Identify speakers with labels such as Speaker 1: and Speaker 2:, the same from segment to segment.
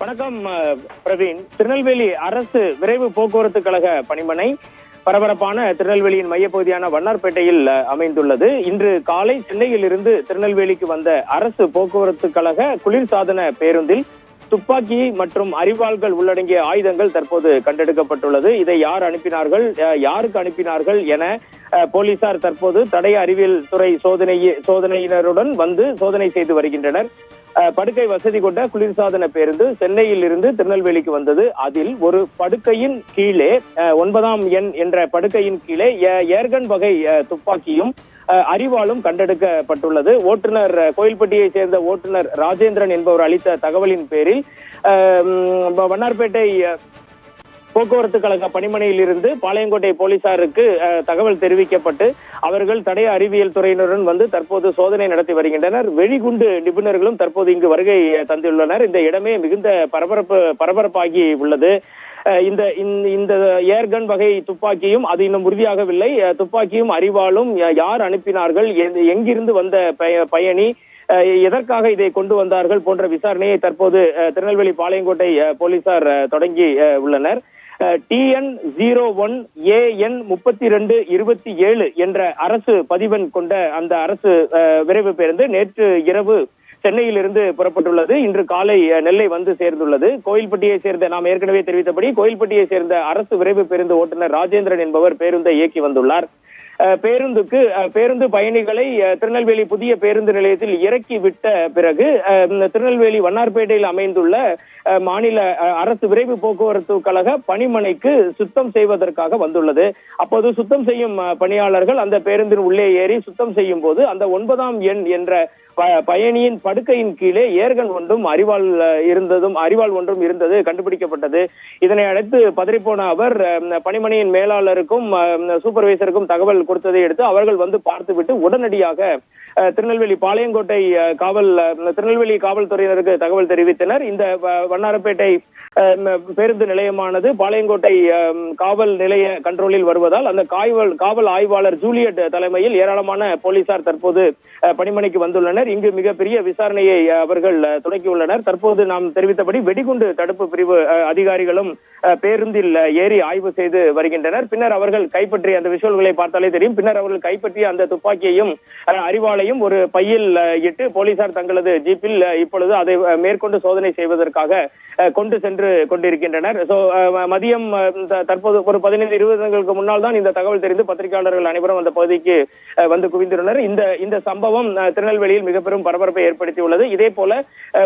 Speaker 1: வணக்கம் பிரவீன். திருநெல்வேலி அரசு விரைவு போக்குவரத்து கழக பணிமனை பரபரப்பான திருநெல்வேலியின் மையப்பகுதியான வண்ணார்பேட்டையில் அமைந்துள்ளது. இன்று காலை சென்னையில் இருந்து திருநெல்வேலிக்கு வந்த அரசு போக்குவரத்து கழக குளிர்சாதன பேருந்தில் துப்பாக்கி மற்றும் அரிவாள்கள் உள்ளடங்கிய ஆயுதங்கள் தற்போது கண்டெடுக்கப்பட்டுள்ளது. இதை யார் அனுப்பினார்கள், யாருக்கு அனுப்பினார்கள் என போலீசார் தற்போது தடய அறிவியல் துறை சோதனையினருடன் வந்து சோதனை செய்து வருகின்றனர். படுக்கை வசதி கொண்ட குளிர்சாதன பேருந்து சென்னையில் இருந்து திருநெல்வேலிக்கு வந்தது. அதில் ஒரு படுக்கையின் கீழே 9ஆம் எண் என்ற படுக்கையின் கீழே ஏர்கன் வகை துப்பாக்கியும் அரிவாளும் கண்டெடுக்கப்பட்டுள்ளது. ஓட்டுநர் கோயில்பட்டியை சேர்ந்த ஓட்டுநர் ராஜேந்திரன் என்பவர் அளித்த தகவலின் பேரில் வண்ணார்பேட்டை போக்குவரத்து கழக பணிமனையில் இருந்து பாளையங்கோட்டை போலீசாருக்கு தகவல் தெரிவிக்கப்பட்டு அவர்கள் தடய அறிவியல் துறையினருடன் வந்து தற்போது சோதனை நடத்தி வருகின்றனர். வெடிகுண்டு நிபுணர்களும் தற்போது இங்கு வருகை தந்துள்ளனர். இந்த இடமே மிகுந்த பரபரப்பாகி உள்ளது. இந்த ஏர்கன் வகை துப்பாக்கியும் அது இன்னும் உறுதியாகவில்லை. துப்பாக்கியும் அரிவாளும் யார் அனுப்பினார்கள், எங்கிருந்து வந்த பயணி, எதற்காக இதை கொண்டு வந்தார்கள் போன்ற விசாரணையை தற்போது திருநெல்வேலி பாளையங்கோட்டை போலீசார் தொடங்கி உள்ளனர். TN01 AN 3227 என்ற அரசு பதிவெண் கொண்ட அந்த அரசு விரைவு பேருந்து நேற்று இரவு சென்னையிலிருந்து புறப்பட்டுள்ளது. இன்று காலை நெல்லை வந்து சேர்ந்துள்ளது. கோயில்பட்டியை சேர்ந்த, நாம் ஏற்கனவே தெரிவித்தபடி கோயில்பட்டியை சேர்ந்த அரசு விரைவு பேருந்து ஓட்டுநர் ராஜேந்திரன் என்பவர் பேருந்தை இயக்கி வந்துள்ளார். பேருந்து பயணிகளை திருநெல்வேலி புதிய பேருந்து நிலையத்தில் இறக்கி விட்ட பிறகு திருநெல்வேலி வண்ணார்பேட்டையில் அமைந்துள்ள மாநில அரசு விரைவு போக்குவரத்து கழக பணிமனைக்கு சுத்தம் செய்வதற்காக வந்துள்ளது. அப்போது சுத்தம் செய்யும் பணியாளர்கள் அந்த பேருந்தின் உள்ளே ஏறி சுத்தம் செய்யும் போது அந்த 9ஆம் எண் என்ற பயணியின் படுக்கையின் கீழே ஏர்கன் ஒன்றும் அரிவாள் ஒன்றும் இருந்தது கண்டுபிடிக்கப்பட்டது. இதனை அடுத்து பதறிப்போன அவர் பணிமனையின் மேலாளருக்கும் சூப்பர்வைசருக்கும் தகவல் கொடுத்ததை அடுத்து அவர்கள் வந்து பார்த்துவிட்டு உடனடியாக திருநெல்வேலி பாளையங்கோட்டை திருநெல்வேலி காவல்துறையினருக்கு தகவல் தெரிவித்தனர். இந்த வண்ணாரப்பேட்டை பேருந்து நிலையமானது பாளையங்கோட்டை காவல் நிலைய கண்ட்ரோலில் வருவதால் அந்த காவல் ஆய்வாளர் ஜூலியட் தலைமையில் ஏராளமான போலீசார் தற்போது பணிமனைக்கு வந்துள்ளனர். இங்கு மிகப்பெரிய விசாரணையை அவர்கள் தொடங்கியுள்ளனர். தற்போது நாம் தெரிவித்தபடி வெடிகுண்டு தடுப்பு பிரிவு அதிகாரிகளும் பேருந்தில் ஏறி ஆய்வு செய்து வருகின்றனர். பின்னர் அவர்கள் கைப்பற்றிய அந்த விஷுவல்களை பார்த்தாலே தெரியும். பின்னர் அவர்கள் கைப்பற்றிய அந்த துப்பாக்கியையும் அரிவாளையும் ஒரு பையில் இட்டு போலீசார் தங்களது ஜீப்பில் இப்பொழுது அதை மேற்கொண்டு சோதனை செய்வதற்காக கொண்டு சென்று கொண்டிருக்கின்றனர். மதியம் தற்போது ஒரு 15-20 நிமிடங்களுக்கு முன்னால் தான் இந்த தகவல் தெரிந்து பத்திரிகையாளர்கள் அனைவரும் அந்த பகுதிக்கு வந்து குவிந்துள்ளனர். இந்த சம்பவம் திருநெல்வேலியில் மிக பெரும் பரபரப்பை ஏற்படுத்தியுள்ளது. இதே போல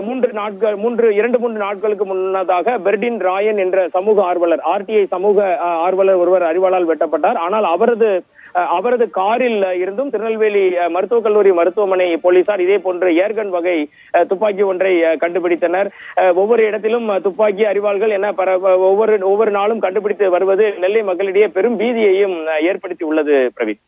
Speaker 1: 2-3 நாட்களுக்கு முன்னதாக பெர்டின் ராயன் என்ற சமூக ஆர்வலர், RTI சமூக ஆர்வலர் ஒருவர் அரிவாளால் வெட்டப்பட்டார். ஆனால் அவரது காரில் இருந்தும் திருநெல்வேலி மருத்துவக் கல்லூரி மருத்துவமனை போலீசார் இதே போன்ற ஏர்கன் வகை துப்பாக்கி ஒன்றை கண்டுபிடித்தனர். ஒவ்வொரு இடத்திலும் துப்பாக்கி அரிவாள்கள் என ஒவ்வொரு நாளும் கண்டுபிடித்து வருவது நெல்லை மக்களிடையே பெரும் பீதியையும் ஏற்படுத்தி உள்ளது. பிரவீன்.